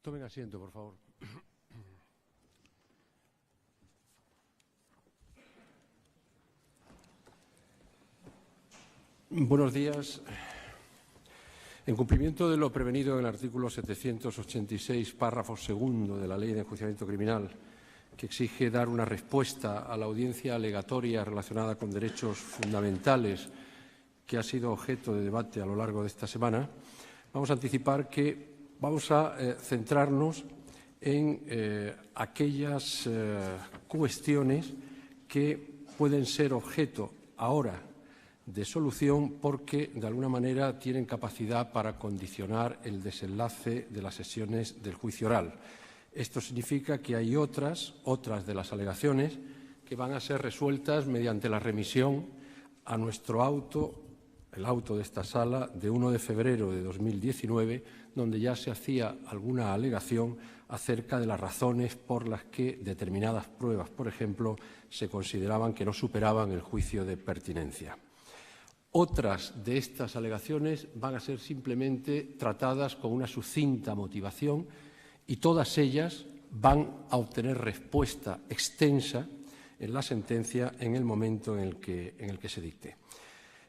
Tomen asiento, por favor. Buenos días. En cumplimiento de lo prevenido en el artículo 786, párrafo segundo de la Ley de Enjuiciamiento Criminal, que exige dar una respuesta a la audiencia alegatoria relacionada con derechos fundamentales que ha sido objeto de debate a lo largo de esta semana, vamos a anticipar que vamos a centrarnos en aquellas cuestiones que pueden ser objeto ahora de solución porque, de alguna manera, tienen capacidad para condicionar el desenlace de las sesiones del juicio oral. Esto significa que hay otras de las alegaciones que van a ser resueltas mediante la remisión a nuestro auto, el auto de esta sala, de 1 de febrero de 2019, donde ya se hacía alguna alegación acerca de las razones por las que determinadas pruebas, por ejemplo, se consideraban que no superaban el juicio de pertinencia. Otras de estas alegaciones van a ser simplemente tratadas con una sucinta motivación y todas ellas van a obtener respuesta extensa en la sentencia en el momento en el que se dicte.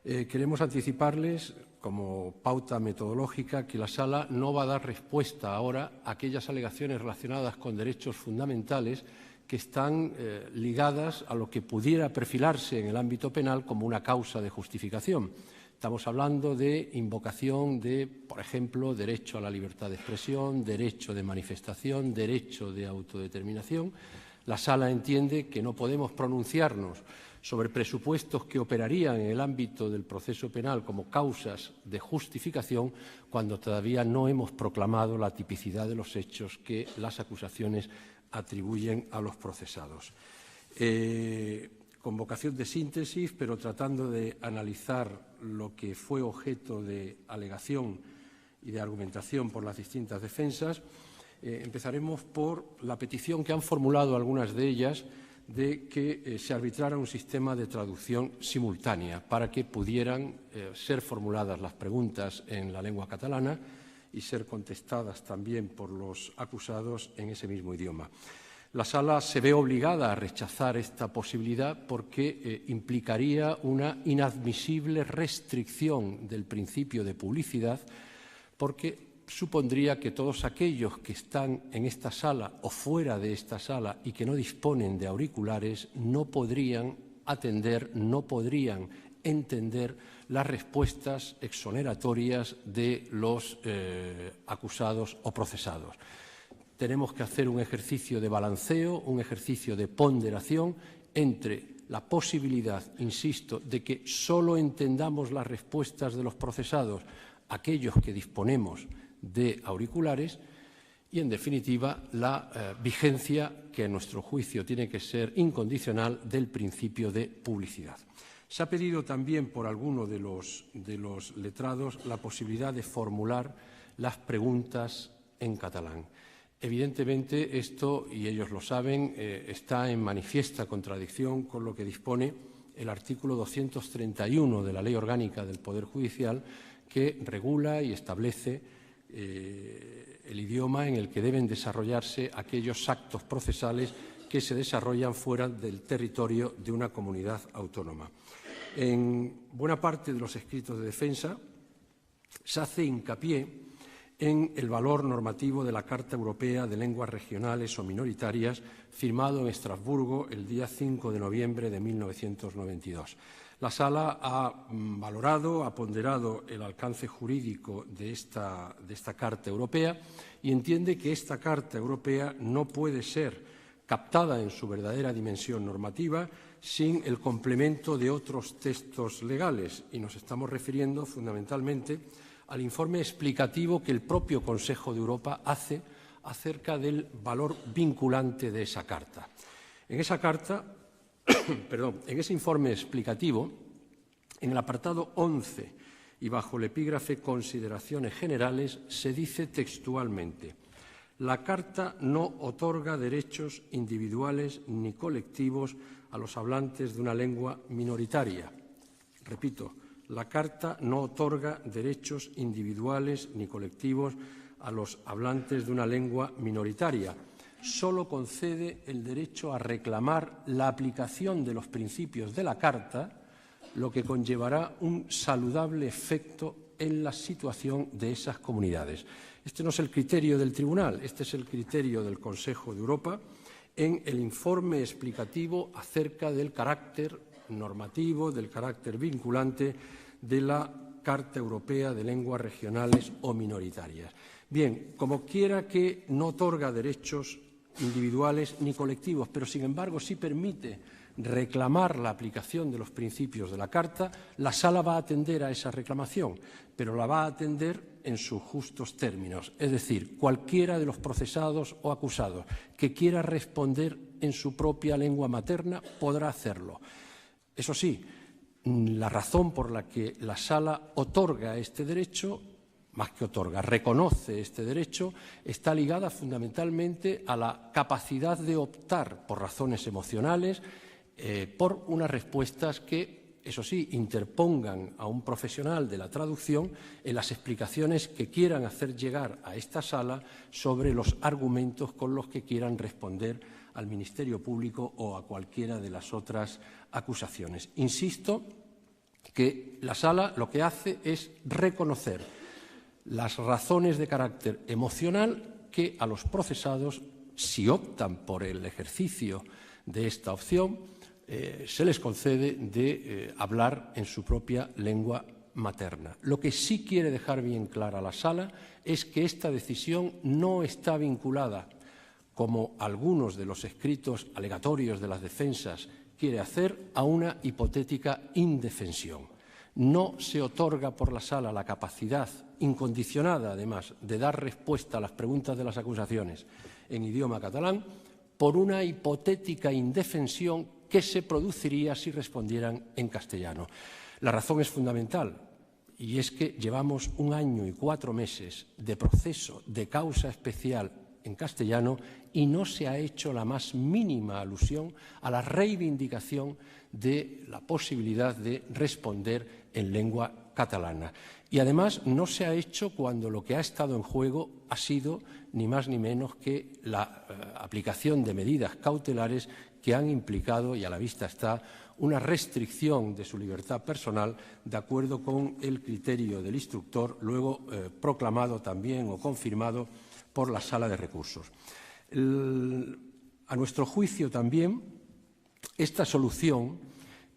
Queremos anticiparles, como pauta metodológica, que la Sala no va a dar respuesta ahora a aquellas alegaciones relacionadas con derechos fundamentales que están ligadas a lo que pudiera perfilarse en el ámbito penal como una causa de justificación. Estamos hablando de invocación de, por ejemplo, derecho a la libertad de expresión, derecho de manifestación, derecho de autodeterminación. La Sala entiende que no podemos pronunciarnos sobre presupuestos que operarían en el ámbito del proceso penal como causas de justificación cuando todavía no hemos proclamado la tipicidad de los hechos que las acusaciones atribuyen a los procesados. Con vocación de síntesis, pero tratando de analizar lo que fue objeto de alegación y de argumentación por las distintas defensas, empezaremos por la petición que han formulado algunas de ellas de que se arbitrara un sistema de traducción simultánea para que pudieran ser formuladas las preguntas en la lengua catalana y ser contestadas también por los acusados en ese mismo idioma. La Sala se ve obligada a rechazar esta posibilidad porque implicaría una inadmisible restricción del principio de publicidad, porque supondría que todos aquellos que están en esta sala o fuera de esta sala y que no disponen de auriculares no podrían atender, no podrían entender las respuestas exoneratorias de los acusados o procesados. Tenemos que hacer un ejercicio de balanceo, un ejercicio de ponderación entre la posibilidad, insisto, de que solo entendamos las respuestas de los procesados aquellos que disponemos de auriculares y, en definitiva, la vigencia, que a nuestro juicio tiene que ser incondicional, del principio de publicidad. Se ha pedido también por alguno de los letrados la posibilidad de formular las preguntas en catalán. Evidentemente, esto, y ellos lo saben, está en manifiesta contradicción con lo que dispone el artículo 231 de la Ley Orgánica del Poder Judicial, que regula y establece el idioma en el que deben desarrollarse aquellos actos procesales que se desarrollan fuera del territorio de una comunidad autónoma. En buena parte de los escritos de defensa se hace hincapié en el valor normativo de la Carta Europea de Lenguas Regionales o Minoritarias, firmado en Estrasburgo el día 5 de noviembre de 1992. La Sala ha valorado, ha ponderado el alcance jurídico de esta Carta Europea y entiende que esta Carta Europea no puede ser captada en su verdadera dimensión normativa sin el complemento de otros textos legales, y nos estamos refiriendo fundamentalmente al informe explicativo que el propio Consejo de Europa hace acerca del valor vinculante de esa Carta. En esa Carta, en ese informe explicativo, en el apartado 11 y bajo el epígrafe Consideraciones generales, se dice textualmente: la Carta no otorga derechos individuales ni colectivos a los hablantes de una lengua minoritaria. Repito, la Carta no otorga derechos individuales ni colectivos a los hablantes de una lengua minoritaria. Solo concede el derecho a reclamar la aplicación de los principios de la Carta, lo que conllevará un saludable efecto en la situación de esas comunidades. Este no es el criterio del Tribunal, este es el criterio del Consejo de Europa en el informe explicativo acerca del carácter normativo, del carácter vinculante de la Carta Europea de Lenguas Regionales o Minoritarias. Bien, como quiera que no otorga derechos individuales ni colectivos, pero sin embargo sí permite reclamar la aplicación de los principios de la Carta, la Sala va a atender a esa reclamación, pero la va a atender en sus justos términos. Es decir, cualquiera de los procesados o acusados que quiera responder en su propia lengua materna podrá hacerlo. Eso sí, la razón por la que la Sala otorga este derecho, más que otorga, reconoce este derecho, está ligada fundamentalmente a la capacidad de optar por razones emocionales, por unas respuestas que, eso sí, interpongan a un profesional de la traducción en las explicaciones que quieran hacer llegar a esta sala sobre los argumentos con los que quieran responder al Ministerio Público o a cualquiera de las otras acusaciones. Insisto que la sala lo que hace es reconocer las razones de carácter emocional que a los procesados, si optan por el ejercicio de esta opción, se les concede de hablar en su propia lengua materna. Lo que sí quiere dejar bien clara la Sala es que esta decisión no está vinculada, como algunos de los escritos alegatorios de las defensas quiere hacer, a una hipotética indefensión. No se otorga por la Sala la capacidad incondicionada, además, de dar respuesta a las preguntas de las acusaciones en idioma catalán por una hipotética indefensión que se produciría si respondieran en castellano. La razón es fundamental, y es que llevamos 1 año y 4 meses de proceso de causa especial en castellano y no se ha hecho la más mínima alusión a la reivindicación de la posibilidad de responder en lengua catalana. Y además no se ha hecho cuando lo que ha estado en juego ha sido ni más ni menos que la aplicación de medidas cautelares que han implicado, y a la vista está, una restricción de su libertad personal de acuerdo con el criterio del instructor, luego proclamado también o confirmado por la Sala de Recursos. A nuestro juicio también, esta solución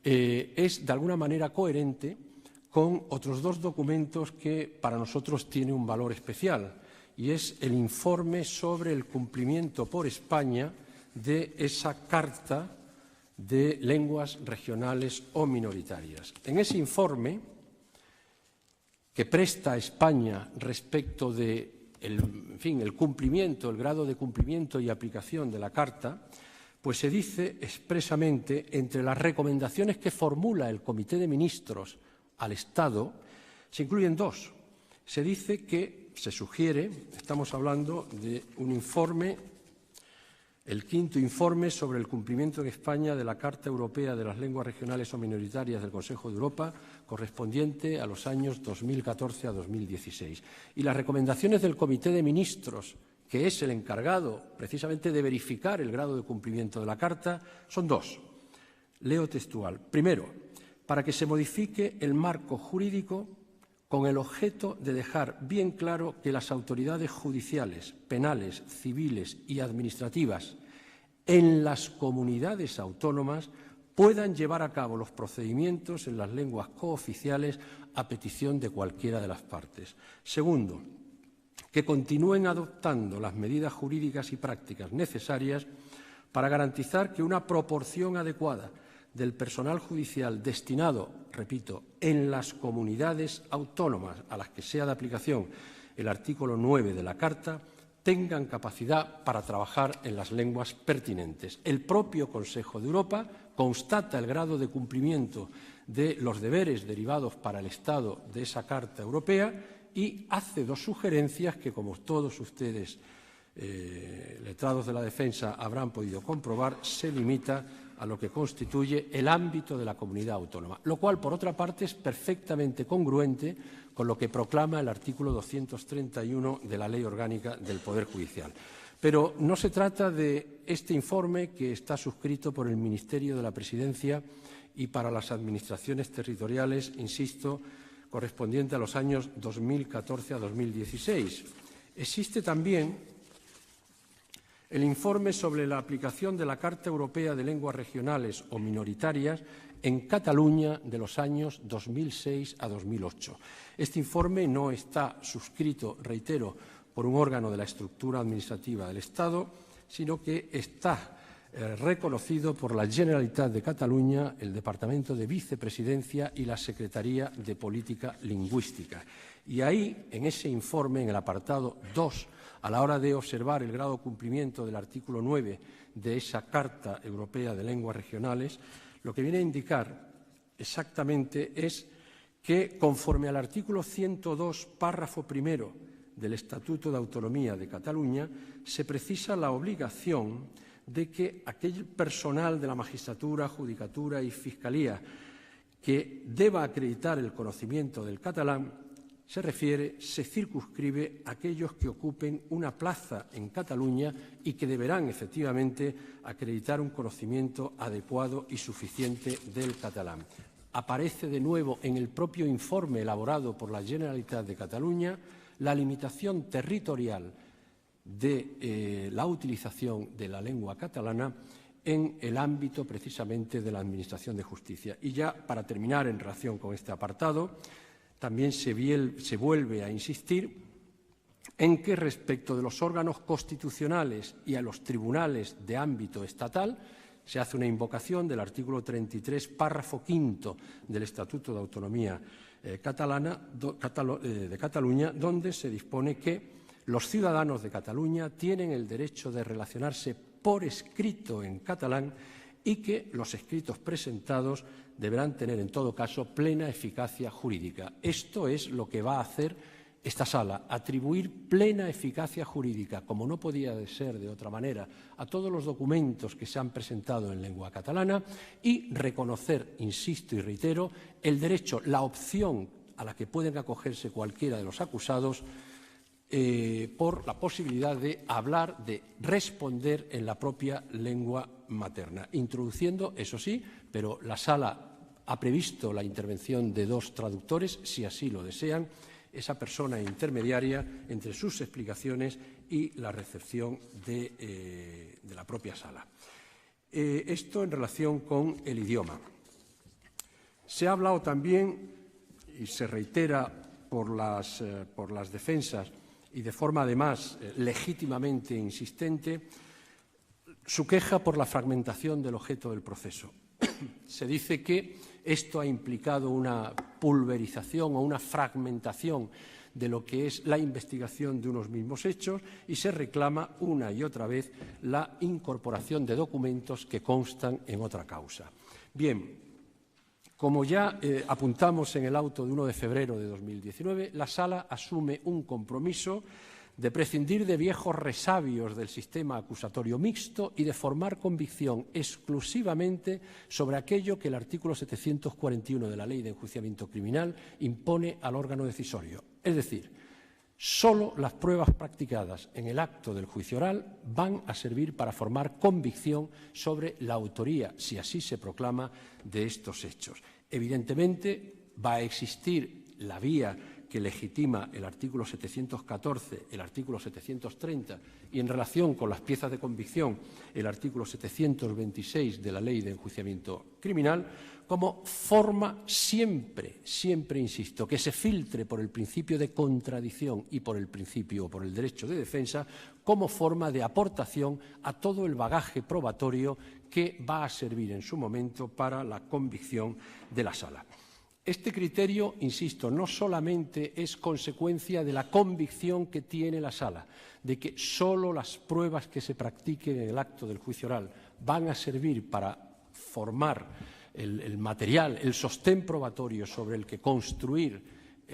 es de alguna manera coherente con otros 2 documentos que para nosotros tienen un valor especial, y es el informe sobre el cumplimiento por España de esa Carta de Lenguas Regionales o Minoritarias. En ese informe, que presta a España respecto de el cumplimiento, el grado de cumplimiento y aplicación de la Carta, pues se dice expresamente, entre las recomendaciones que formula el Comité de Ministros al Estado, se incluyen 2. Se dice que se sugiere, estamos hablando de un informe, el 5º informe sobre el cumplimiento en España de la Carta Europea de las Lenguas Regionales o Minoritarias del Consejo de Europa, correspondiente a los años 2014 a 2016. Y las recomendaciones del Comité de Ministros, que es el encargado precisamente de verificar el grado de cumplimiento de la Carta, son 2. Leo textual. Primero, para que se modifique el marco jurídico con el objeto de dejar bien claro que las autoridades judiciales, penales, civiles y administrativas en las comunidades autónomas puedan llevar a cabo los procedimientos en las lenguas cooficiales a petición de cualquiera de las partes. Segundo, que continúen adoptando las medidas jurídicas y prácticas necesarias para garantizar que una proporción adecuada del personal judicial destinado, repito, en las comunidades autónomas a las que sea de aplicación el artículo 9 de la Carta, tengan capacidad para trabajar en las lenguas pertinentes. El propio Consejo de Europa constata el grado de cumplimiento de los deberes derivados para el Estado de esa Carta Europea y hace 2 sugerencias que, como todos ustedes, letrados de la defensa, habrán podido comprobar, se limita a lo que constituye el ámbito de la comunidad autónoma, lo cual, por otra parte, es perfectamente congruente con lo que proclama el artículo 231 de la Ley Orgánica del Poder Judicial. Pero no se trata de este informe, que está suscrito por el Ministerio de la Presidencia y para las administraciones territoriales, insisto, correspondiente a los años 2014 a 2016. Existe también el informe sobre la aplicación de la Carta Europea de Lenguas Regionales o Minoritarias en Cataluña de los años 2006 a 2008. Este informe no está suscrito, reitero, por un órgano de la estructura administrativa del Estado, sino que está reconocido por la Generalitat de Cataluña, el Departamento de Vicepresidencia y la Secretaría de Política Lingüística. Y ahí, en ese informe, en el apartado 2, a la hora de observar el grado de cumplimiento del artículo 9 de esa Carta Europea de Lenguas Regionales, lo que viene a indicar exactamente es que, conforme al artículo 102, párrafo primero del Estatuto de Autonomía de Cataluña, se precisa la obligación de que aquel personal de la magistratura, judicatura y fiscalía que deba acreditar el conocimiento del catalán se circunscribe a aquellos que ocupen una plaza en Cataluña y que deberán efectivamente acreditar un conocimiento adecuado y suficiente del catalán. Aparece de nuevo en el propio informe elaborado por la Generalitat de Cataluña la limitación territorial de la utilización de la lengua catalana en el ámbito precisamente de la Administración de Justicia. Y ya, para terminar en relación con este apartado, también se vuelve a insistir en que, respecto de los órganos constitucionales y a los tribunales de ámbito estatal, se hace una invocación del artículo 33, párrafo quinto del Estatuto de Autonomía de Cataluña, donde se dispone que los ciudadanos de Cataluña tienen el derecho de relacionarse por escrito en catalán y que los escritos presentados deberán tener, en todo caso, plena eficacia jurídica. Esto es lo que va a hacer esta sala, atribuir plena eficacia jurídica, como no podía ser de otra manera, a todos los documentos que se han presentado en lengua catalana y reconocer, insisto y reitero, el derecho, la opción a la que pueden acogerse cualquiera de los acusados por la posibilidad de hablar, de responder en la propia lengua materna, introduciendo, eso sí, pero la sala ha previsto la intervención de 2 traductores, si así lo desean, esa persona intermediaria entre sus explicaciones y la recepción de la propia sala. Esto en relación con el idioma. Se ha hablado también, y se reitera por las defensas, y de forma además legítimamente insistente, su queja por la fragmentación del objeto del proceso. Se dice que esto ha implicado una pulverización o una fragmentación de lo que es la investigación de unos mismos hechos y se reclama una y otra vez la incorporación de documentos que constan en otra causa. Bien, como ya apuntamos en el auto de 1 de febrero de 2019, la Sala asume un compromiso de prescindir de viejos resabios del sistema acusatorio mixto y de formar convicción exclusivamente sobre aquello que el artículo 741 de la Ley de Enjuiciamiento Criminal impone al órgano decisorio. Es decir, solo las pruebas practicadas en el acto del juicio oral van a servir para formar convicción sobre la autoría, si así se proclama, de estos hechos. Evidentemente, va a existir la vía que legitima el artículo 714, el artículo 730 y, en relación con las piezas de convicción, el artículo 726 de la Ley de Enjuiciamiento Criminal, como forma siempre, insisto, que se filtre por el principio de contradicción y por el principio o por el derecho de defensa, como forma de aportación a todo el bagaje probatorio que va a servir en su momento para la convicción de la Sala. Este criterio, insisto, no solamente es consecuencia de la convicción que tiene la Sala, de que solo las pruebas que se practiquen en el acto del juicio oral van a servir para formar el material, el sostén probatorio sobre el que construir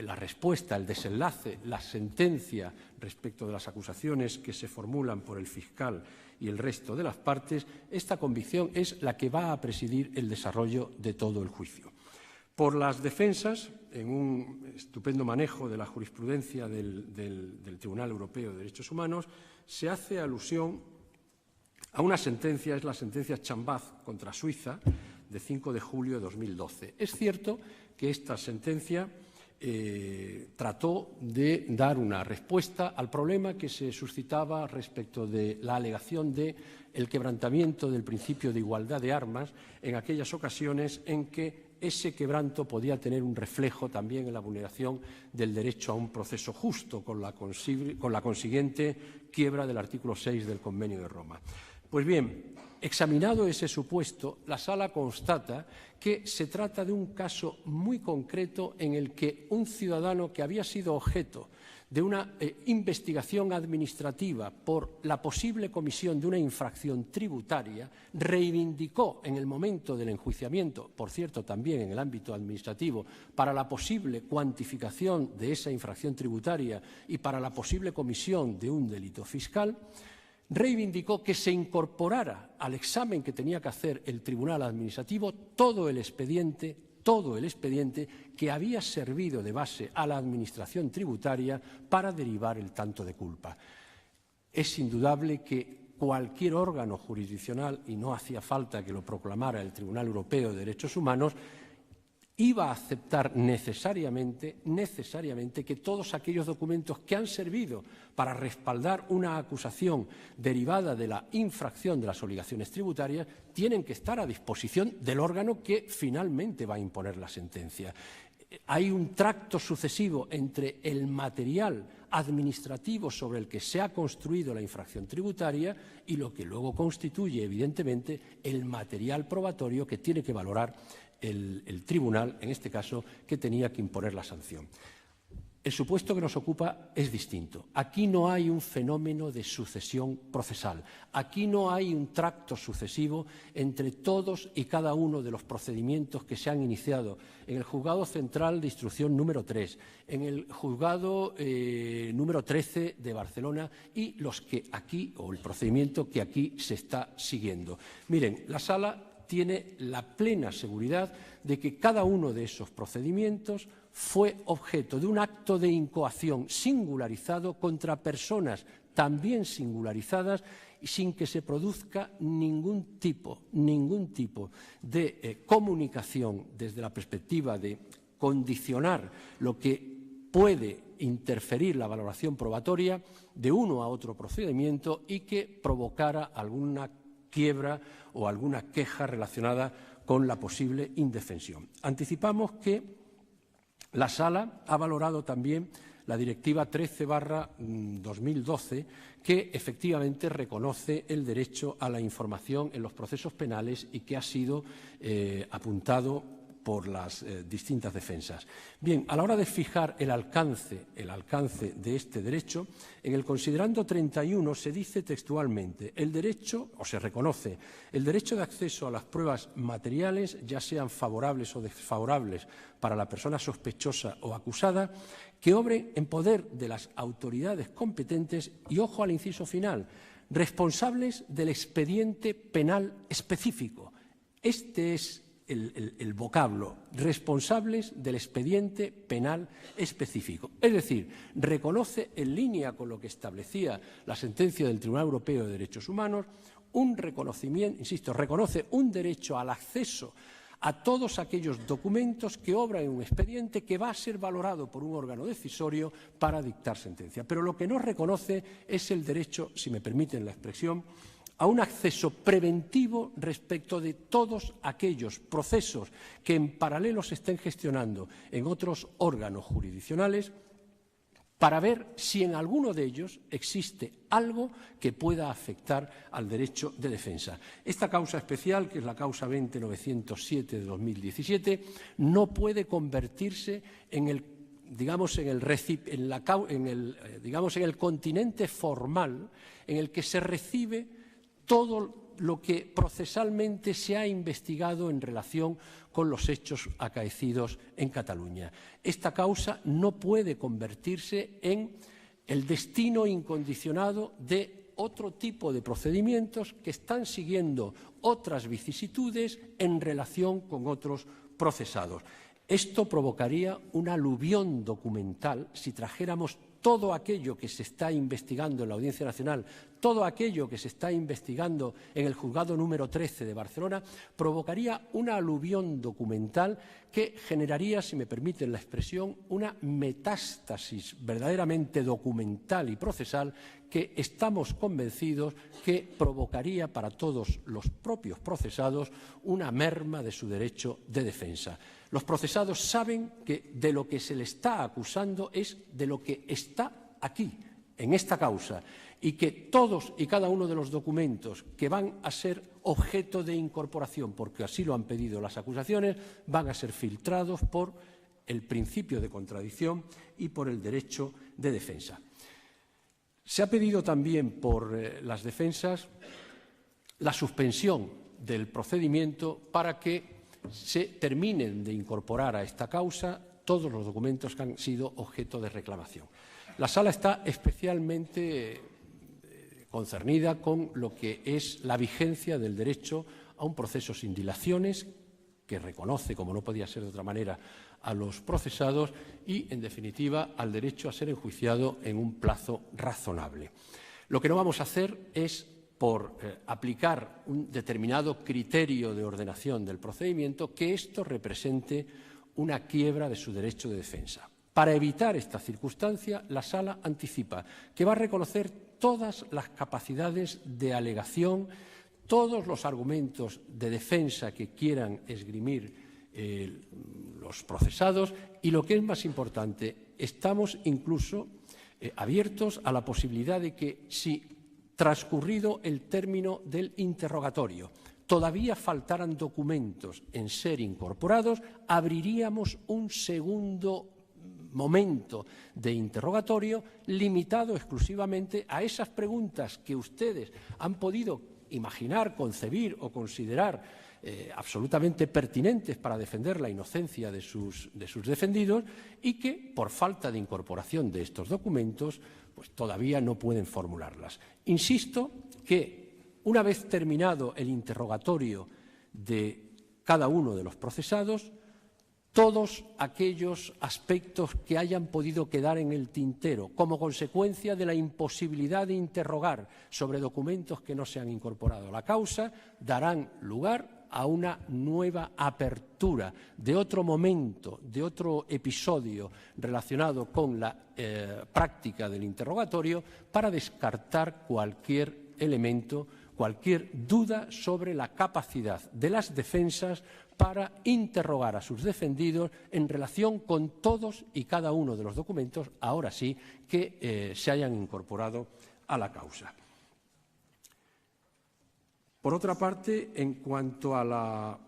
la respuesta, el desenlace, la sentencia respecto de las acusaciones que se formulan por el fiscal y el resto de las partes, esta convicción es la que va a presidir el desarrollo de todo el juicio. Por las defensas, en un estupendo manejo de la jurisprudencia del Tribunal Europeo de Derechos Humanos, se hace alusión a una sentencia, es la sentencia Chambaz contra Suiza, de 5 de julio de 2012. Es cierto que esta sentencia trató de dar una respuesta al problema que se suscitaba respecto de la alegación de el quebrantamiento del principio de igualdad de armas en aquellas ocasiones en que ese quebranto podía tener un reflejo también en la vulneración del derecho a un proceso justo, con la consiguiente quiebra del artículo 6 del Convenio de Roma. Pues bien, examinado ese supuesto, la Sala constata que se trata de un caso muy concreto en el que un ciudadano que había sido objeto de una investigación administrativa por la posible comisión de una infracción tributaria reivindicó en el momento del enjuiciamiento, por cierto también en el ámbito administrativo, para la posible cuantificación de esa infracción tributaria y para la posible comisión de un delito fiscal, reivindicó que se incorporara al examen que tenía que hacer el Tribunal Administrativo todo el expediente que había servido de base a la Administración tributaria para derivar el tanto de culpa. Es indudable que cualquier órgano jurisdiccional, y no hacía falta que lo proclamara el Tribunal Europeo de Derechos Humanos, iba a aceptar necesariamente que todos aquellos documentos que han servido para respaldar una acusación derivada de la infracción de las obligaciones tributarias tienen que estar a disposición del órgano que finalmente va a imponer la sentencia. Hay un tracto sucesivo entre el material administrativo sobre el que se ha construido la infracción tributaria y lo que luego constituye, evidentemente, el material probatorio que tiene que valorar el tribunal, en este caso, que tenía que imponer la sanción. El supuesto que nos ocupa es distinto. Aquí no hay un fenómeno de sucesión procesal. Aquí no hay un tracto sucesivo entre todos y cada uno de los procedimientos que se han iniciado en el Juzgado Central de Instrucción número 3, en el Juzgado número 13 de Barcelona y los que aquí, o el procedimiento que aquí se está siguiendo. Miren, la Sala tiene la plena seguridad de que cada uno de esos procedimientos fue objeto de un acto de incoación singularizado contra personas también singularizadas y sin que se produzca ningún tipo de comunicación desde la perspectiva de condicionar lo que puede interferir la valoración probatoria de uno a otro procedimiento y que provocara alguna quiebra o alguna queja relacionada con la posible indefensión. Anticipamos que la Sala ha valorado también la Directiva 13/2012, que efectivamente reconoce el derecho a la información en los procesos penales y que ha sido apuntado por las distintas defensas. Bien, a la hora de fijar el alcance de este derecho, en el considerando 31 se dice textualmente se reconoce el derecho de acceso a las pruebas materiales, ya sean favorables o desfavorables para la persona sospechosa o acusada, que obren en poder de las autoridades competentes y, ojo al inciso final, responsables del expediente penal específico. Este es el vocablo, responsables del expediente penal específico. Es decir, reconoce, en línea con lo que establecía la sentencia del Tribunal Europeo de Derechos Humanos, un reconocimiento, insisto, reconoce un derecho al acceso a todos aquellos documentos que obran en un expediente que va a ser valorado por un órgano decisorio para dictar sentencia. Pero lo que no reconoce es el derecho, si me permiten la expresión, a un acceso preventivo respecto de todos aquellos procesos que en paralelo se estén gestionando en otros órganos jurisdiccionales para ver si en alguno de ellos existe algo que pueda afectar al derecho de defensa. Esta causa especial, que es la causa 20907 de 2017, no puede convertirse en el continente formal en el que se recibe todo lo que procesalmente se ha investigado en relación con los hechos acaecidos en Cataluña. Esta causa no puede convertirse en el destino incondicionado de otro tipo de procedimientos que están siguiendo otras vicisitudes en relación con otros procesados. Esto provocaría un aluvión documental si trajéramos todo aquello que se está investigando en la Audiencia Nacional, todo aquello que se está investigando en el Juzgado número 13 de Barcelona, provocaría una aluvión documental que generaría, si me permiten la expresión, una metástasis verdaderamente documental y procesal que estamos convencidos que provocaría para todos los propios procesados una merma de su derecho de defensa. Los procesados saben que de lo que se les está acusando es de lo que está aquí, en esta causa, y que todos y cada uno de los documentos que van a ser objeto de incorporación, porque así lo han pedido las acusaciones, van a ser filtrados por el principio de contradicción y por el derecho de defensa. Se ha pedido también por las defensas la suspensión del procedimiento para que se terminen de incorporar a esta causa todos los documentos que han sido objeto de reclamación. La Sala está especialmente concernida con lo que es la vigencia del derecho a un proceso sin dilaciones, que reconoce, como no podía ser de otra manera, a los procesados y, en definitiva, al derecho a ser enjuiciado en un plazo razonable. Lo que no vamos a hacer es, por aplicar un determinado criterio de ordenación del procedimiento, que esto represente una quiebra de su derecho de defensa. Para evitar esta circunstancia, la Sala anticipa que va a reconocer todas las capacidades de alegación, todos los argumentos de defensa que quieran esgrimir los procesados y, lo que es más importante, estamos incluso abiertos a la posibilidad de que, si transcurrido el término del interrogatorio todavía faltaran documentos en ser incorporados, abriríamos un segundo momento de interrogatorio limitado exclusivamente a esas preguntas que ustedes han podido imaginar, concebir o considerar absolutamente pertinentes para defender la inocencia de sus defendidos y que, por falta de incorporación de estos documentos, pues todavía no pueden formularlas. Insisto que, una vez terminado el interrogatorio de cada uno de los procesados, todos aquellos aspectos que hayan podido quedar en el tintero como consecuencia de la imposibilidad de interrogar sobre documentos que no se han incorporado a la causa darán lugar a una nueva apertura de otro momento, de otro episodio relacionado con la práctica del interrogatorio para descartar cualquier elemento, cualquier duda sobre la capacidad de las defensas para interrogar a sus defendidos en relación con todos y cada uno de los documentos, ahora sí, que se hayan incorporado a la causa. Por otra parte, en cuanto a la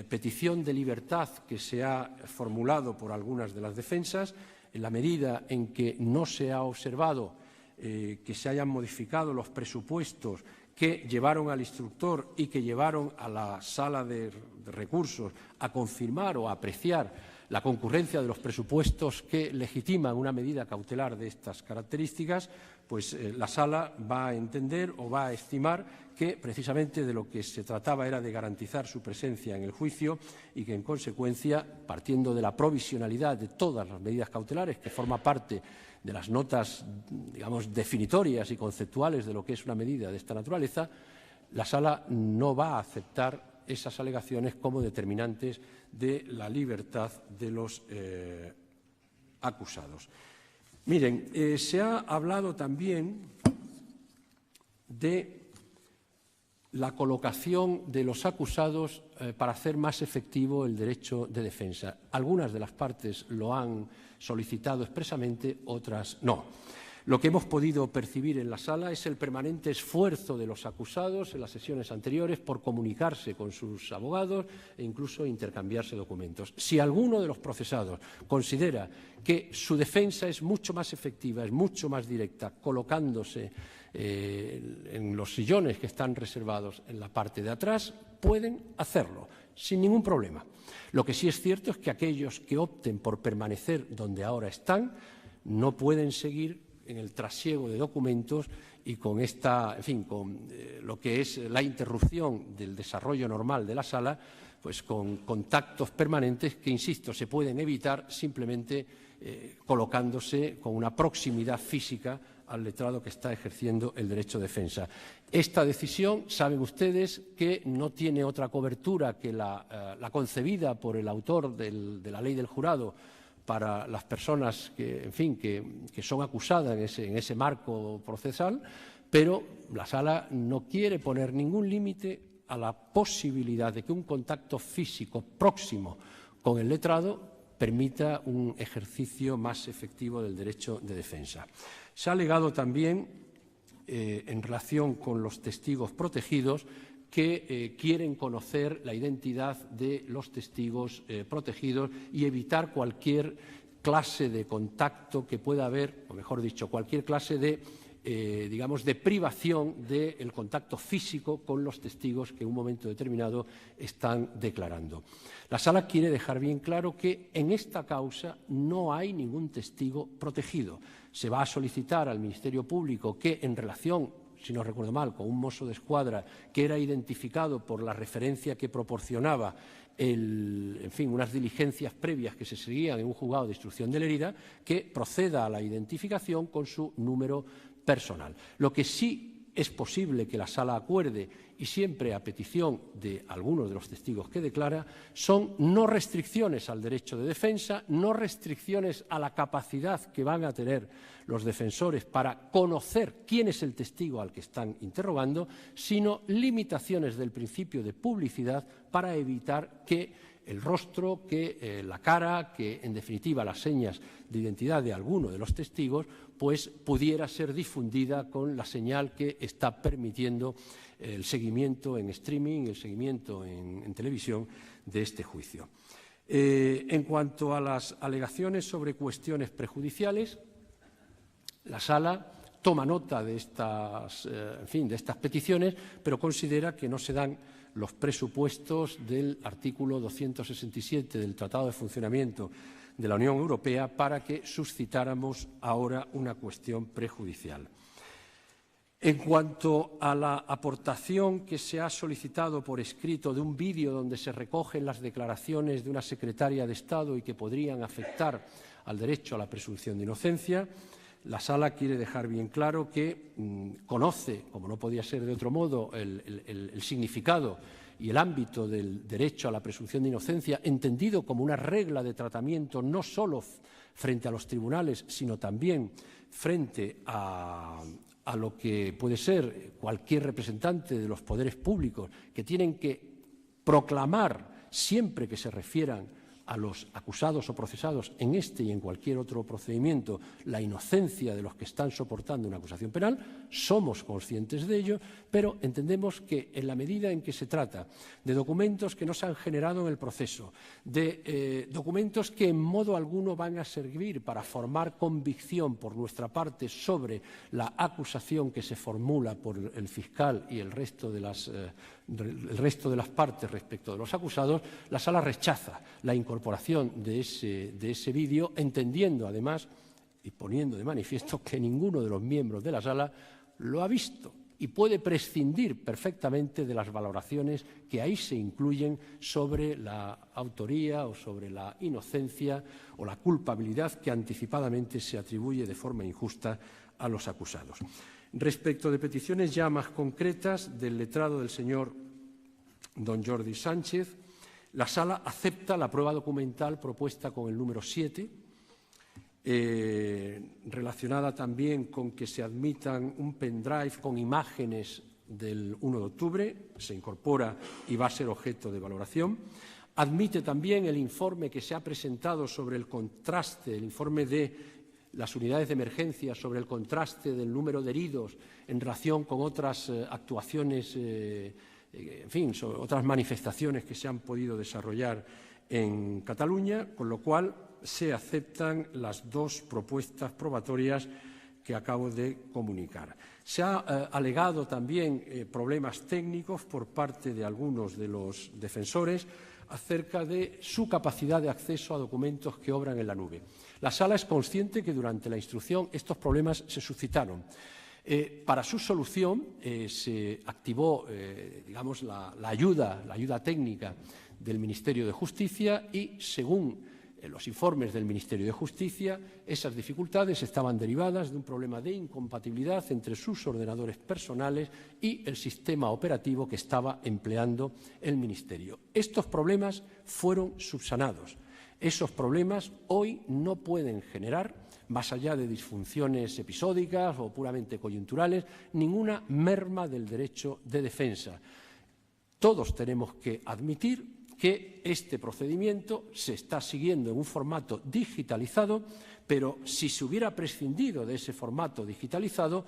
petición de libertad que se ha formulado por algunas de las defensas, en la medida en que no se ha observado que se hayan modificado los presupuestos que llevaron al instructor y que llevaron a la Sala de Recursos a confirmar o a apreciar la concurrencia de los presupuestos que legitiman una medida cautelar de estas características, pues la Sala va a entender o va a estimar que precisamente de lo que se trataba era de garantizar su presencia en el juicio y que, en consecuencia, partiendo de la provisionalidad de todas las medidas cautelares, que forma parte de las notas, digamos, definitorias y conceptuales de lo que es una medida de esta naturaleza, la Sala no va a aceptar esas alegaciones como determinantes de la libertad de los acusados. Miren, se ha hablado también de la colocación de los acusados para hacer más efectivo el derecho de defensa. Algunas de las partes lo han solicitado expresamente, otras no. Lo que hemos podido percibir en la sala es el permanente esfuerzo de los acusados en las sesiones anteriores por comunicarse con sus abogados e incluso intercambiarse documentos. Si alguno de los procesados considera que su defensa es mucho más efectiva, es mucho más directa, colocándose en los sillones que están reservados en la parte de atrás, pueden hacerlo sin ningún problema. Lo que sí es cierto es que aquellos que opten por permanecer donde ahora están no pueden seguir en el trasiego de documentos y con lo que es la interrupción del desarrollo normal de la sala, pues con contactos permanentes que, insisto, se pueden evitar simplemente colocándose con una proximidad física al letrado que está ejerciendo el derecho de defensa. Esta decisión, saben ustedes, que no tiene otra cobertura que la concebida por el autor de la ley del jurado para las personas que son acusadas en ese marco procesal, pero la sala no quiere poner ningún límite a la posibilidad de que un contacto físico próximo con el letrado permita un ejercicio más efectivo del derecho de defensa. Se ha alegado también, en relación con los testigos protegidos, que quieren conocer la identidad de los testigos protegidos y evitar cualquier clase de contacto que pueda haber, o mejor dicho, cualquier clase de privación del contacto físico con los testigos que en un momento determinado están declarando. La sala quiere dejar bien claro que en esta causa no hay ningún testigo protegido. Se va a solicitar al Ministerio Público que, en relación, si no recuerdo mal, con un mozo de escuadra que era identificado por la referencia que proporcionaba unas diligencias previas que se seguían en un juzgado de instrucción de Lérida, que proceda a la identificación con su número personal. Lo que sí es posible que la sala acuerde, y siempre a petición de algunos de los testigos que declara, son no restricciones al derecho de defensa, no restricciones a la capacidad que van a tener los defensores para conocer quién es el testigo al que están interrogando, sino limitaciones del principio de publicidad para evitar que el rostro, que la cara, que en definitiva las señas de identidad de alguno de los testigos, pues pudiera ser difundida con la señal que está permitiendo el seguimiento en streaming, el seguimiento en televisión de este juicio. En cuanto a las alegaciones sobre cuestiones prejudiciales, la sala toma nota de estas peticiones, pero considera que no se dan los presupuestos del artículo 267 del Tratado de Funcionamiento de la Unión Europea para que suscitáramos ahora una cuestión prejudicial. En cuanto a la aportación que se ha solicitado por escrito de un vídeo donde se recogen las declaraciones de una secretaria de Estado y que podrían afectar al derecho a la presunción de inocencia, la sala quiere dejar bien claro que conoce, como no podía ser de otro modo, el significado y el ámbito del derecho a la presunción de inocencia, entendido como una regla de tratamiento no solo frente a los tribunales, sino también frente a lo que puede ser cualquier representante de los poderes públicos, que tienen que proclamar siempre que se refieran a los acusados o procesados en este y en cualquier otro procedimiento la inocencia de los que están soportando una acusación penal. Somos conscientes de ello, pero entendemos que en la medida en que se trata de documentos que no se han generado en el proceso, de documentos que en modo alguno van a servir para formar convicción por nuestra parte sobre la acusación que se formula por el fiscal y el resto de las partes respecto de los acusados, la sala rechaza la incorporación de ese vídeo, entendiendo además y poniendo de manifiesto que ninguno de los miembros de la sala lo ha visto y puede prescindir perfectamente de las valoraciones que ahí se incluyen sobre la autoría o sobre la inocencia o la culpabilidad que anticipadamente se atribuye de forma injusta a los acusados. Respecto de peticiones ya más concretas del letrado del señor don Jordi Sánchez, la sala acepta la prueba documental propuesta con el número 7, relacionada también con que se admitan un pendrive con imágenes del 1 de octubre, se incorpora y va a ser objeto de valoración. Admite también el informe que se ha presentado sobre el contraste, el informe de las unidades de emergencia, sobre el contraste del número de heridos en relación con otras actuaciones, en fin, sobre otras manifestaciones que se han podido desarrollar en Cataluña, con lo cual se aceptan las dos propuestas probatorias que acabo de comunicar. Se ha alegado también problemas técnicos por parte de algunos de los defensores acerca de su capacidad de acceso a documentos que obran en la nube. La Sala es consciente que durante la instrucción estos problemas se suscitaron. Para su solución se activó digamos, la ayuda técnica del Ministerio de Justicia y, según los informes del Ministerio de Justicia, esas dificultades estaban derivadas de un problema de incompatibilidad entre sus ordenadores personales y el sistema operativo que estaba empleando el Ministerio. Estos problemas fueron subsanados. Esos problemas hoy no pueden generar, más allá de disfunciones episódicas o puramente coyunturales, ninguna merma del derecho de defensa. Todos tenemos que admitir que este procedimiento se está siguiendo en un formato digitalizado, pero si se hubiera prescindido de ese formato digitalizado,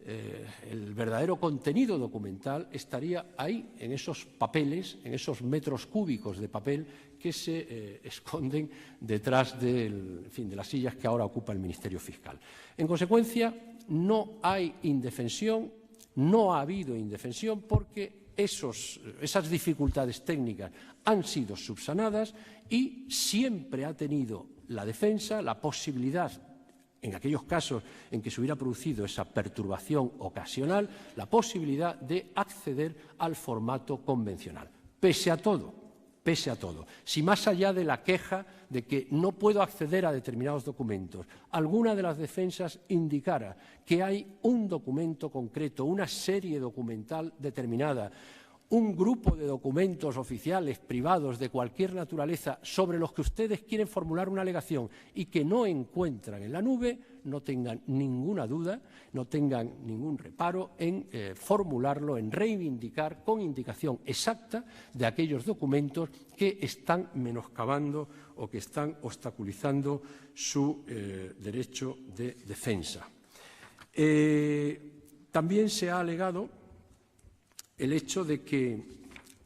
el verdadero contenido documental estaría ahí, en esos papeles, en esos metros cúbicos de papel que se esconden detrás de las sillas que ahora ocupa el Ministerio Fiscal. En consecuencia, no hay indefensión, no ha habido indefensión porque esas dificultades técnicas han sido subsanadas y siempre ha tenido la defensa la posibilidad, en aquellos casos en que se hubiera producido esa perturbación ocasional, la posibilidad de acceder al formato convencional. Pese a todo, si más allá de la queja de que no puedo acceder a determinados documentos, alguna de las defensas indicara que hay un documento concreto, una serie documental determinada, un grupo de documentos oficiales, privados, de cualquier naturaleza, sobre los que ustedes quieren formular una alegación y que no encuentran en la nube, no tengan ninguna duda, no tengan ningún reparo en formularlo, en reivindicar con indicación exacta de aquellos documentos que están menoscabando o que están obstaculizando su derecho de defensa. También se ha alegado el hecho de que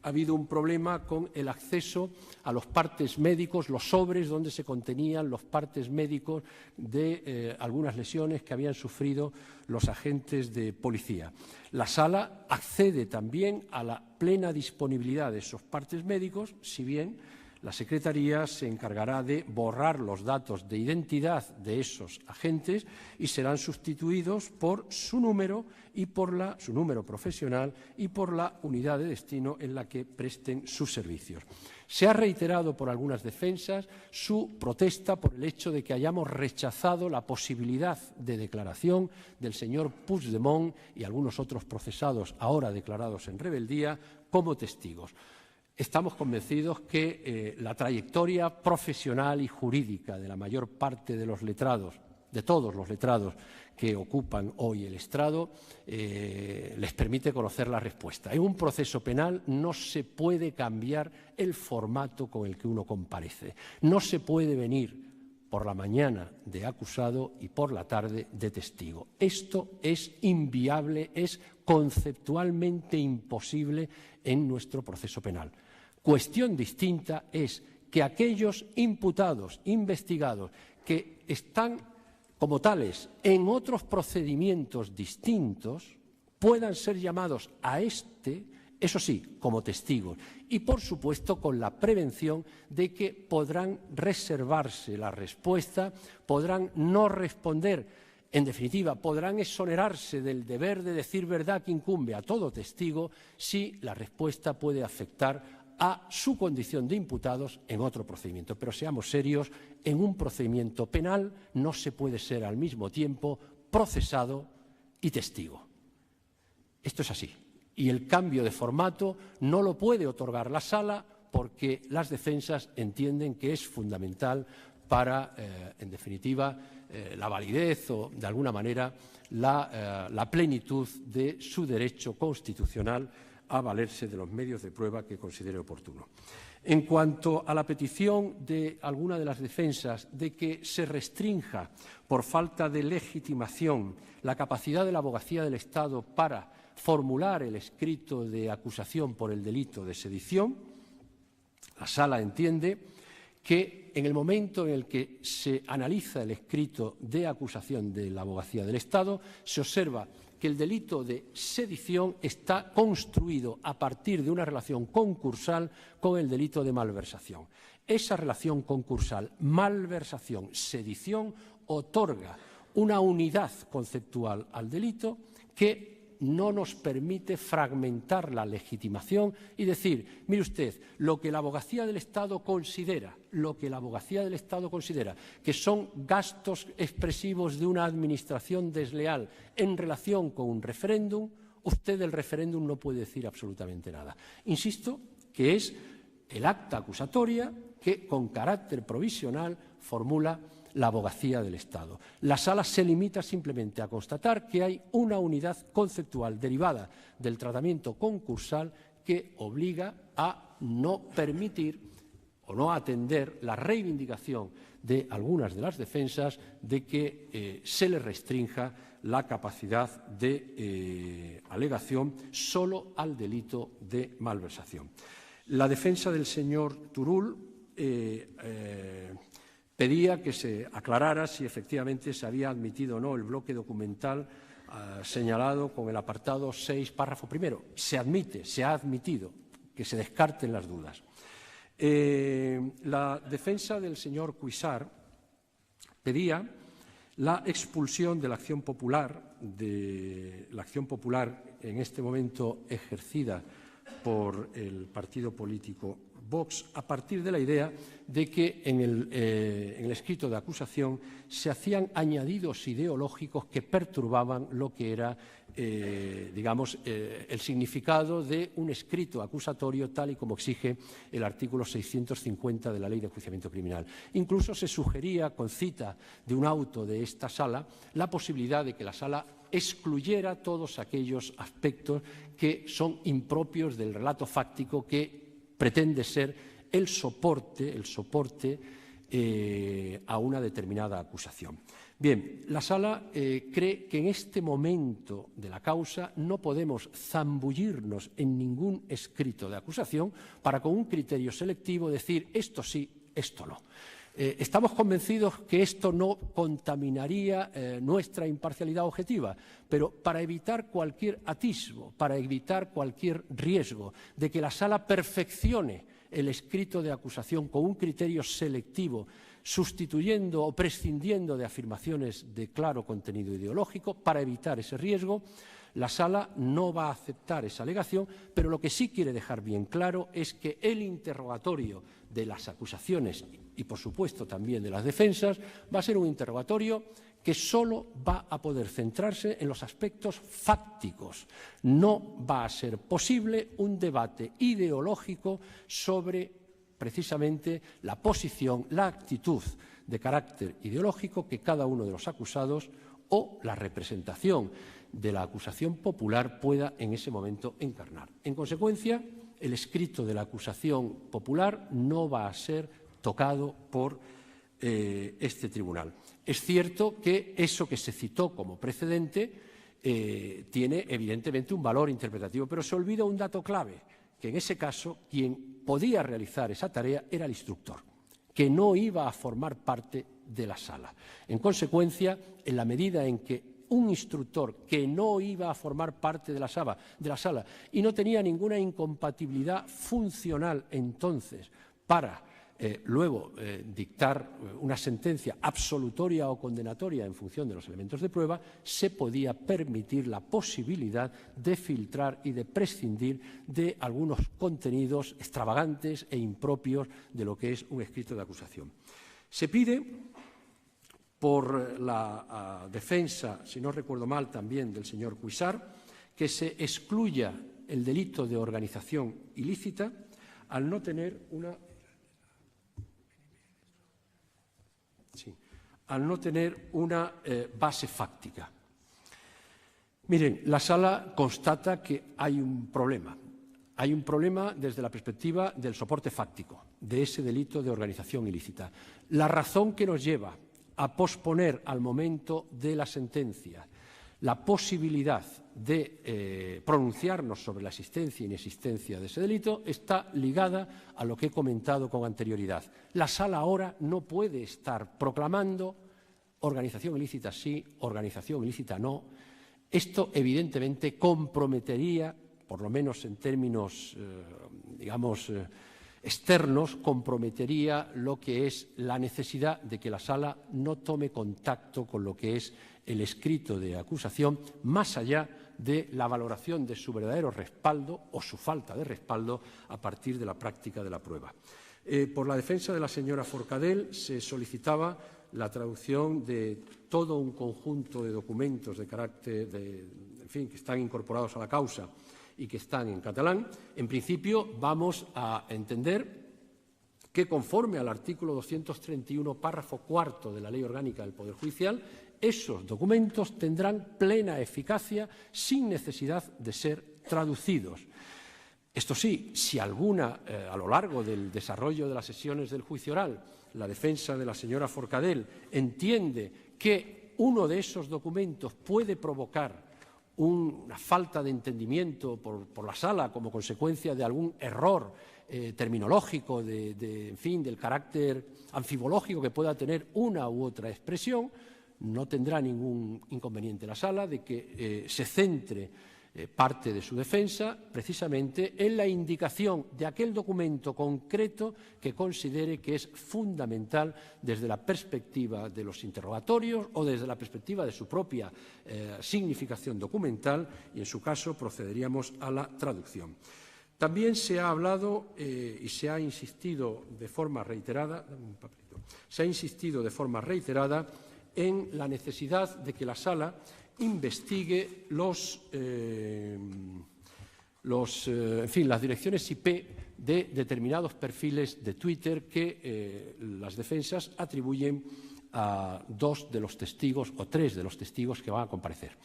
ha habido un problema con el acceso a los partes médicos, los sobres donde se contenían los partes médicos de algunas lesiones que habían sufrido los agentes de policía. La Sala accede también a la plena disponibilidad de esos partes médicos, si bien la Secretaría se encargará de borrar los datos de identidad de esos agentes y serán sustituidos por su número y por su número profesional y por la unidad de destino en la que presten sus servicios. Se ha reiterado por algunas defensas su protesta por el hecho de que hayamos rechazado la posibilidad de declaración del señor Puigdemont y algunos otros procesados ahora declarados en rebeldía como testigos. Estamos convencidos que la trayectoria profesional y jurídica de la mayor parte de los letrados, de todos los letrados que ocupan hoy el estrado, les permite conocer la respuesta. En un proceso penal no se puede cambiar el formato con el que uno comparece. No se puede venir por la mañana de acusado y por la tarde de testigo. Esto es inviable, es conceptualmente imposible en nuestro proceso penal. Cuestión distinta es que aquellos imputados, investigados, que están como tales en otros procedimientos distintos, puedan ser llamados a eso sí, como testigos. Y, por supuesto, con la prevención de que podrán reservarse la respuesta, podrán no responder. En definitiva, podrán exonerarse del deber de decir verdad que incumbe a todo testigo si la respuesta puede afectar a su condición de imputados en otro procedimiento. Pero seamos serios, en un procedimiento penal no se puede ser al mismo tiempo procesado y testigo. Esto es así. Y el cambio de formato no lo puede otorgar la Sala porque las defensas entienden que es fundamental para, en definitiva, la validez o, de alguna manera, la plenitud de su derecho constitucional a valerse de los medios de prueba que considere oportuno. En cuanto a la petición de alguna de las defensas de que se restrinja por falta de legitimación la capacidad de la Abogacía del Estado para formular el escrito de acusación por el delito de sedición, la Sala entiende que en el momento en el que se analiza el escrito de acusación de la Abogacía del Estado, se observa que el delito de sedición está construido a partir de una relación concursal con el delito de malversación. Esa relación concursal, malversación, sedición, otorga una unidad conceptual al delito que no nos permite fragmentar la legitimación y decir, mire usted, lo que la Abogacía del Estado considera, que son gastos expresivos de una administración desleal en relación con un referéndum, usted del referéndum no puede decir absolutamente nada. Insisto que es el acta acusatoria que con carácter provisional formula la Abogacía del Estado. La Sala se limita simplemente a constatar que hay una unidad conceptual derivada del tratamiento concursal que obliga a no permitir o no atender la reivindicación de algunas de las defensas de que se le restrinja la capacidad de alegación solo al delito de malversación. La defensa del señor Turull pedía que se aclarara si efectivamente se había admitido o no el bloque documental señalado con el apartado 6, párrafo primero. Se admite, se ha admitido, que se descarten las dudas. La defensa del señor Cuixart pedía la expulsión de la acción popular, en este momento ejercida por el partido político Vox, a partir de la idea de que en el escrito de acusación se hacían añadidos ideológicos que perturbaban lo que era, el significado de un escrito acusatorio tal y como exige el artículo 650 de la Ley de Enjuiciamiento Criminal. Incluso se sugería, con cita de un auto de esta Sala, la posibilidad de que la Sala excluyera todos aquellos aspectos que son impropios del relato fáctico que pretende ser el soporte a una determinada acusación. Bien, la Sala cree que en este momento de la causa no podemos zambullirnos en ningún escrito de acusación para con un criterio selectivo decir esto sí, esto no. Estamos convencidos que esto no contaminaría nuestra imparcialidad objetiva, pero para evitar cualquier atisbo, para evitar cualquier riesgo de que la Sala perfeccione el escrito de acusación con un criterio selectivo, sustituyendo o prescindiendo de afirmaciones de claro contenido ideológico, para evitar ese riesgo, la Sala no va a aceptar esa alegación, pero lo que sí quiere dejar bien claro es que el interrogatorio de las acusaciones y, por supuesto, también de las defensas va a ser un interrogatorio que solo va a poder centrarse en los aspectos fácticos. No va a ser posible un debate ideológico sobre precisamente la posición, la actitud de carácter ideológico que cada uno de los acusados o la representación de la acusación popular pueda en ese momento encarnar. En consecuencia, el escrito de la acusación popular no va a ser tocado por este tribunal. Es cierto que eso que se citó como precedente tiene evidentemente un valor interpretativo, pero se olvida un dato clave, que en ese caso quien podía realizar esa tarea era el instructor, que no iba a formar parte de la Sala. En consecuencia, en la medida en que un instructor que no iba a formar parte de la Sala y no tenía ninguna incompatibilidad funcional entonces para luego dictar una sentencia absolutoria o condenatoria en función de los elementos de prueba, se podía permitir la posibilidad de filtrar y de prescindir de algunos contenidos extravagantes e impropios de lo que es un escrito de acusación. Se pide por la defensa, si no recuerdo mal, también del señor Cuixart, que se excluya el delito de organización ilícita al no tener una base fáctica. Miren, la Sala constata que hay un problema. hay un problema desde la perspectiva del soporte fáctico de ese delito de organización ilícita. La razón que nos lleva a posponer al momento de la sentencia la posibilidad de pronunciarnos sobre la existencia e inexistencia de ese delito está ligada a lo que he comentado con anterioridad. La Sala ahora no puede estar proclamando organización ilícita sí, organización ilícita no. Esto evidentemente comprometería, por lo menos en términos, externos, comprometería lo que es la necesidad de que la Sala no tome contacto con lo que es el escrito de acusación, más allá de la valoración de su verdadero respaldo o su falta de respaldo a partir de la práctica de la prueba. Por la defensa de la señora Forcadell se solicitaba la traducción de todo un conjunto de documentos de carácter, que están incorporados a la causa y que están en catalán. En principio, vamos a entender que, conforme al artículo 231, párrafo cuarto de la Ley Orgánica del Poder Judicial, esos documentos tendrán plena eficacia sin necesidad de ser traducidos. Esto sí, si alguna, a lo largo del desarrollo de las sesiones del juicio oral, la defensa de la señora Forcadell entiende que uno de esos documentos puede provocar una falta de entendimiento por la Sala como consecuencia de algún error terminológico, del carácter anfibológico que pueda tener una u otra expresión, no tendrá ningún inconveniente la Sala de que se centre parte de su defensa precisamente en la indicación de aquel documento concreto que considere que es fundamental desde la perspectiva de los interrogatorios o desde la perspectiva de su propia significación documental, y en su caso procederíamos a la traducción. También se ha hablado y se ha insistido de forma reiterada, en la necesidad de que la Sala investigue las direcciones IP de determinados perfiles de Twitter que las defensas atribuyen a dos de los testigos o tres de los testigos que van a comparecer.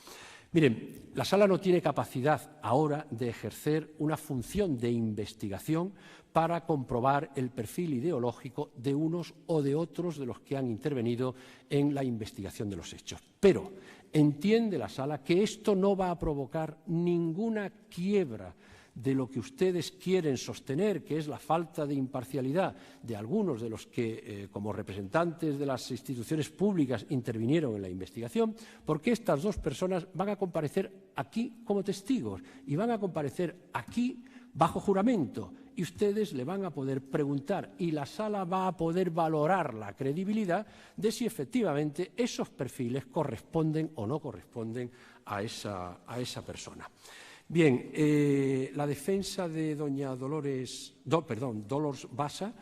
Miren, la Sala no tiene capacidad ahora de ejercer una función de investigación para comprobar el perfil ideológico de unos o de otros de los que han intervenido en la investigación de los hechos. Pero entiende la Sala que esto no va a provocar ninguna quiebra de lo que ustedes quieren sostener, que es la falta de imparcialidad de algunos de los que, como representantes de las instituciones públicas, intervinieron en la investigación, porque estas dos personas van a comparecer aquí como testigos y van a comparecer aquí bajo juramento, y ustedes le van a poder preguntar y la Sala va a poder valorar la credibilidad de si efectivamente esos perfiles corresponden o no corresponden a esa persona. Bien, la defensa de doña Dolores Basa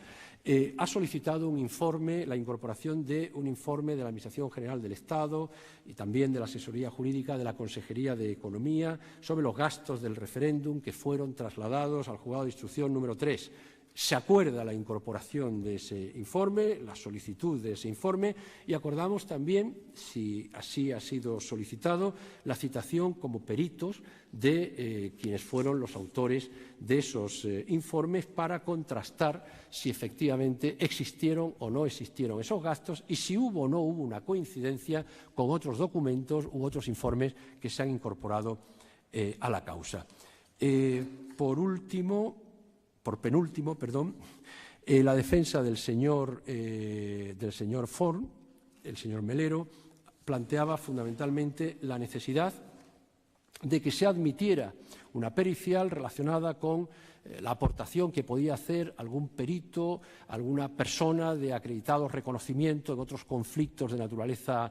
ha solicitado un informe, la incorporación de un informe de la Administración General del Estado y también de la Asesoría Jurídica de la Consejería de Economía sobre los gastos del referéndum que fueron trasladados al Juzgado de Instrucción número 3. Se acuerda la incorporación de ese informe, la solicitud de ese informe, y acordamos también, si así ha sido solicitado, la citación como peritos de quienes fueron los autores de esos informes para contrastar si efectivamente existieron o no existieron esos gastos y si hubo o no hubo una coincidencia con otros documentos u otros informes que se han incorporado a la causa. Por penúltimo, la defensa del señor Forn, el señor Melero, planteaba fundamentalmente la necesidad de que se admitiera una pericial relacionada con la aportación que podía hacer algún perito, alguna persona de acreditado reconocimiento en otros conflictos de naturaleza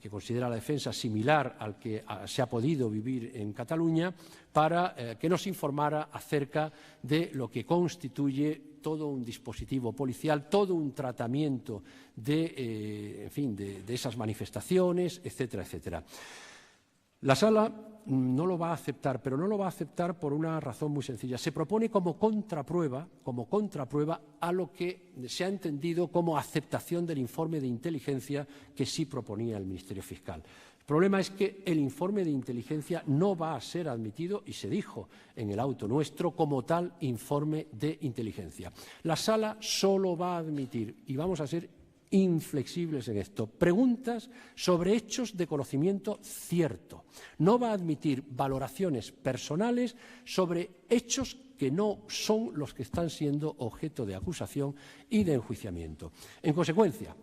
que considera la defensa similar al que se ha podido vivir en Cataluña, para que nos informara acerca de lo que constituye todo un dispositivo policial, todo un tratamiento de esas manifestaciones, etcétera, etcétera. La Sala no lo va a aceptar, pero no lo va a aceptar por una razón muy sencilla. Se propone como contraprueba a lo que se ha entendido como aceptación del informe de inteligencia que sí proponía el Ministerio Fiscal. El problema es que el informe de inteligencia no va a ser admitido, y se dijo en el auto nuestro, como tal informe de inteligencia. La Sala solo va a admitir, y vamos a ser inflexibles en esto, preguntas sobre hechos de conocimiento cierto. No va a admitir valoraciones personales sobre hechos que no son los que están siendo objeto de acusación y de enjuiciamiento. En consecuencia,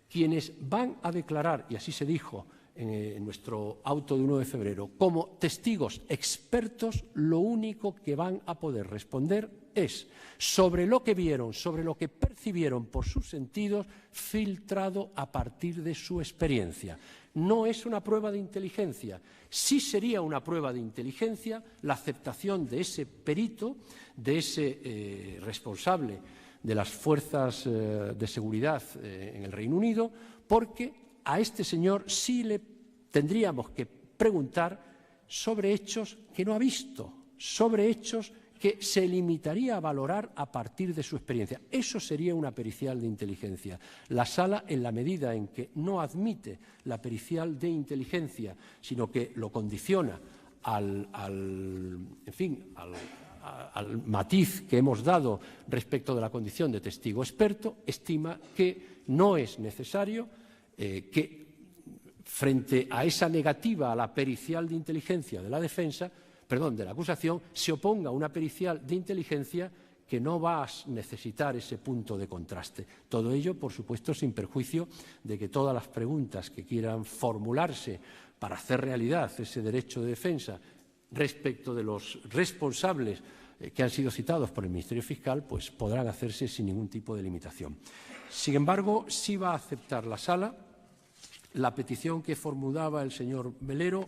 quienes van a declarar, y así se dijo en nuestro auto de 1 de febrero, como testigos expertos, lo único que van a poder responder es sobre lo que vieron, sobre lo que percibieron por sus sentidos, filtrado a partir de su experiencia. No es una prueba de inteligencia. Sí sería una prueba de inteligencia la aceptación de ese perito, de ese responsable de las fuerzas de seguridad en el Reino Unido, porque a este señor sí le tendríamos que preguntar sobre hechos que no ha visto, sobre hechos que se limitaría a valorar a partir de su experiencia. Eso sería una pericial de inteligencia. La Sala, en la medida en que no admite la pericial de inteligencia, sino que lo condiciona al matiz que hemos dado respecto de la condición de testigo experto, estima que no es necesario que, frente a esa negativa a la pericial de inteligencia de la defensa, de la acusación, se oponga una pericial de inteligencia que no va a necesitar ese punto de contraste. Todo ello, por supuesto, sin perjuicio de que todas las preguntas que quieran formularse para hacer realidad ese derecho de defensa respecto de los responsables que han sido citados por el Ministerio Fiscal, pues podrán hacerse sin ningún tipo de limitación. Sin embargo, sí va a aceptar la Sala la petición que formulaba el señor Melero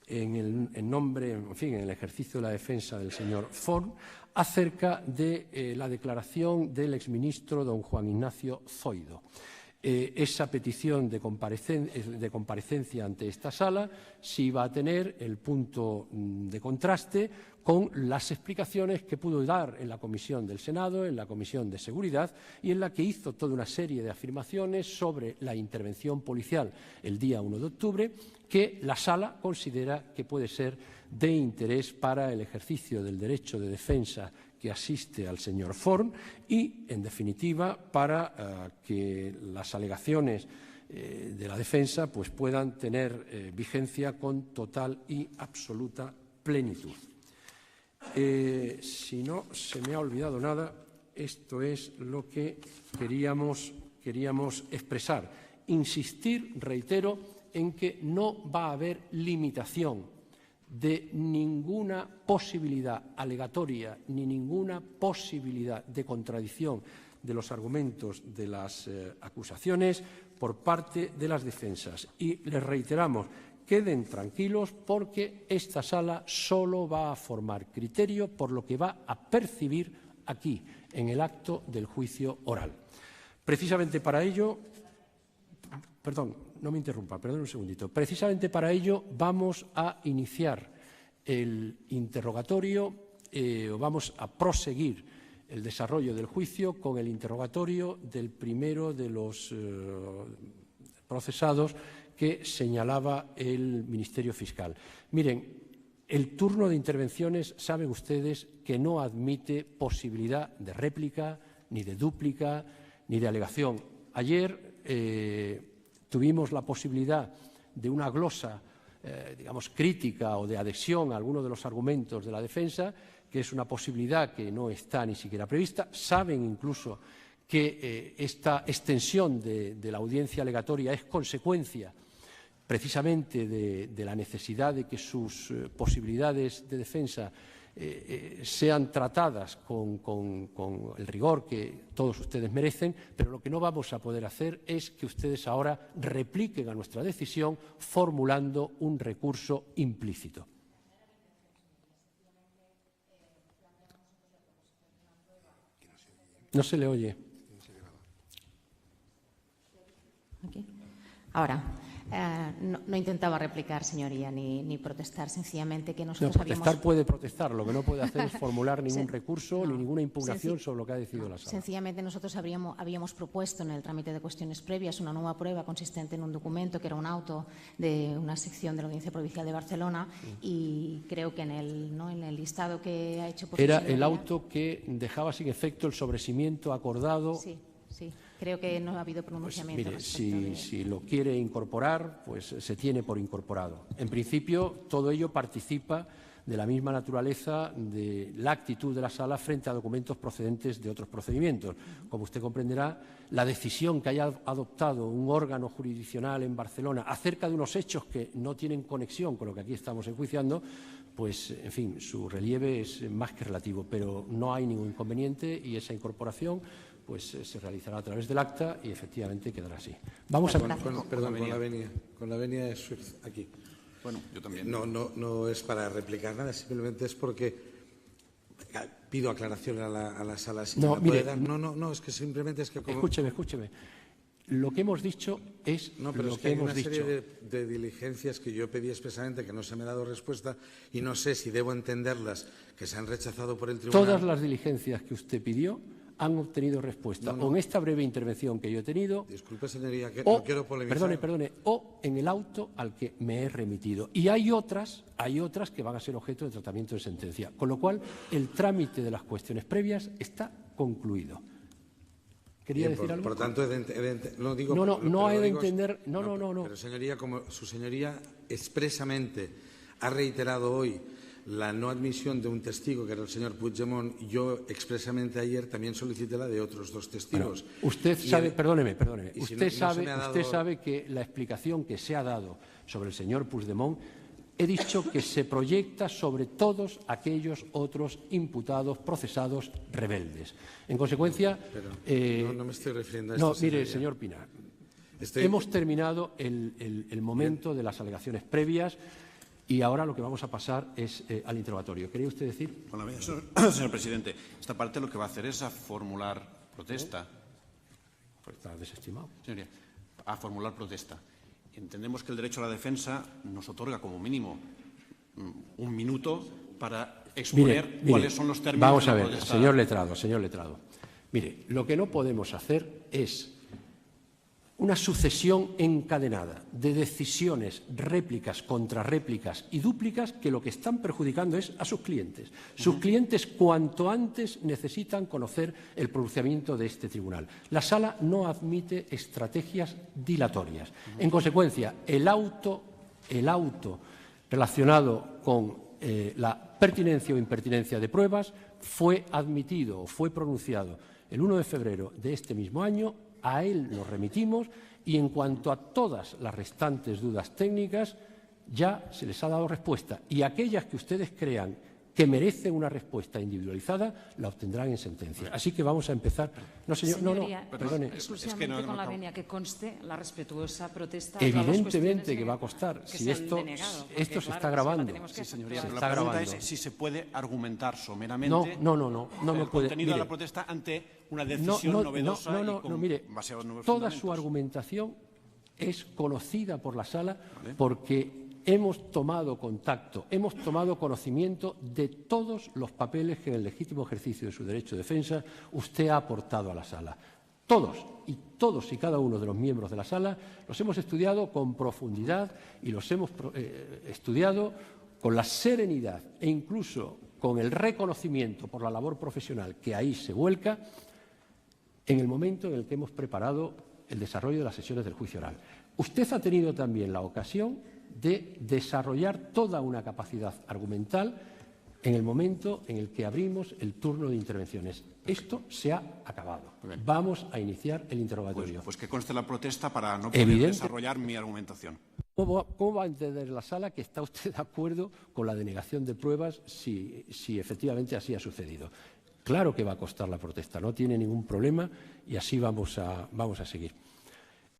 en el ejercicio de la defensa del señor Forn, acerca de la declaración del exministro don Juan Ignacio Zoido. Esa petición de comparecencia ante esta Sala sí va a tener el punto de contraste con las explicaciones que pudo dar en la Comisión del Senado, en la Comisión de Seguridad, y en la que hizo toda una serie de afirmaciones sobre la intervención policial el día 1 de octubre, que la Sala considera que puede ser de interés para el ejercicio del derecho de defensa que asiste al señor Forn y, en definitiva, para que las alegaciones de la defensa pues, puedan tener vigencia con total y absoluta plenitud. Si no se me ha olvidado nada, esto es lo que queríamos expresar. Insistir, reitero, en que no va a haber limitación de ninguna posibilidad alegatoria ni ninguna posibilidad de contradicción de los argumentos de las acusaciones por parte de las defensas. Y les reiteramos, queden tranquilos porque esta Sala solo va a formar criterio por lo que va a percibir aquí, en el acto del juicio oral. Precisamente para ello, no me interrumpa, perdón un segundito. Precisamente para ello vamos a iniciar el interrogatorio, vamos a proseguir el desarrollo del juicio con el interrogatorio del primero de los procesados que señalaba el Ministerio Fiscal. Miren, el turno de intervenciones, saben ustedes que no admite posibilidad de réplica, ni de dúplica, ni de alegación. Ayer tuvimos la posibilidad de una glosa, crítica o de adhesión a alguno de los argumentos de la defensa, que es una posibilidad que no está ni siquiera prevista. Saben incluso que esta extensión de la audiencia alegatoria es consecuencia precisamente de la necesidad de que sus posibilidades de defensa sean tratadas con el rigor que todos ustedes merecen, pero lo que no vamos a poder hacer es que ustedes ahora repliquen a nuestra decisión formulando un recurso implícito. No se le oye. Aquí. Ahora, No intentaba replicar, señoría, ni protestar, sencillamente que nosotros protestar puede protestar, lo que no puede hacer es formular ningún recurso ni ninguna impugnación sobre lo que ha decidido la Sala. Sencillamente nosotros habíamos propuesto en el trámite de cuestiones previas una nueva prueba consistente en un documento que era un auto de una sección de la Audiencia Provincial de Barcelona y creo que en el listado que ha hecho... Era el auto que dejaba sin efecto el sobreseimiento acordado... Sí, creo que no ha habido pronunciamiento. Pues mire, si lo quiere incorporar, pues se tiene por incorporado. En principio, todo ello participa de la misma naturaleza de la actitud de la Sala frente a documentos procedentes de otros procedimientos. Como usted comprenderá, la decisión que haya adoptado un órgano jurisdiccional en Barcelona acerca de unos hechos que no tienen conexión con lo que aquí estamos enjuiciando, pues, en fin, su relieve es más que relativo, pero no hay ningún inconveniente y esa incorporación pues se realizará a través del acta y efectivamente quedará así. Vamos a... Perdón, con la venia de Swift, aquí. Bueno, yo también. No es para replicar nada, simplemente es porque pido aclaración a la Sala. Si no, mire, es que simplemente es que... Como... Escúcheme. Lo que hemos dicho es pero lo es que hay hemos una serie de diligencias que yo pedí expresamente que no se me ha dado respuesta y no sé si debo entenderlas que se han rechazado por el tribunal. Todas las diligencias que usted pidió han obtenido respuesta. O en esta breve intervención que yo he tenido... Disculpe, señoría, que no quiero polemizar. Perdone, o en el auto al que me he remitido. Y hay otras que van a ser objeto de tratamiento de sentencia. Con lo cual, el trámite de las cuestiones previas está concluido. ¿Quería decir algo? Por tanto, no digo... No he de entender... No. Pero, señoría, como su señoría expresamente ha reiterado hoy la no admisión de un testigo, que era el señor Puigdemont, yo expresamente ayer también solicité la de otros dos testigos. Bueno, usted sabe, perdóneme, usted sabe que la explicación que se ha dado sobre el señor Puigdemont, he dicho que se proyecta sobre todos aquellos otros imputados, procesados, rebeldes. En consecuencia... no me estoy refiriendo a esto. No, mire, señor Pinar, hemos terminado el momento de las alegaciones previas. Y ahora lo que vamos a pasar es al interrogatorio. ¿Quería usted decir? Bueno, señor presidente, esta parte lo que va a hacer es a formular protesta. Pues está desestimado. Señoría, a formular protesta. Entendemos que el derecho a la defensa nos otorga como mínimo un minuto para exponer cuáles son los términos vamos de la a ver, protesta. señor letrado. Mire, lo que no podemos hacer es una sucesión encadenada de decisiones, réplicas, contrarréplicas y dúplicas que lo que están perjudicando es a sus clientes. Sus clientes cuanto antes necesitan conocer el pronunciamiento de este tribunal. La Sala no admite estrategias dilatorias. En consecuencia, el auto relacionado con la pertinencia o impertinencia de pruebas fue admitido o fue pronunciado el 1 de febrero de este mismo año. A él nos remitimos y en cuanto a todas las restantes dudas técnicas ya se les ha dado respuesta y aquellas que ustedes crean que merecen una respuesta individualizada la obtendrán en sentencia. Así que vamos a empezar. No, señor, perdone. Exclusivamente con la venia que conste la respetuosa protesta. Evidentemente que va a costar. Si esto se está grabando. Sí, señoría, pero la pregunta es si se puede argumentar someramente el contenido de la protesta ante una decisión novedosa mire, toda su argumentación es conocida por la Sala porque hemos tomado contacto, hemos tomado conocimiento de todos los papeles que en el legítimo ejercicio de su derecho de defensa usted ha aportado a la Sala. Todos y cada uno de los miembros de la Sala los hemos estudiado con profundidad y los hemos estudiado con la serenidad e incluso con el reconocimiento por la labor profesional que ahí se vuelca en el momento en el que hemos preparado el desarrollo de las sesiones del juicio oral. Usted ha tenido también la ocasión de desarrollar toda una capacidad argumental en el momento en el que abrimos el turno de intervenciones. Esto se ha acabado. Vamos a iniciar el interrogatorio. Pues que conste la protesta para no poder desarrollar mi argumentación. ¿Cómo va a entender la Sala que está usted de acuerdo con la denegación de pruebas si efectivamente así ha sucedido? Claro que va a costar la protesta, no tiene ningún problema y así vamos a seguir.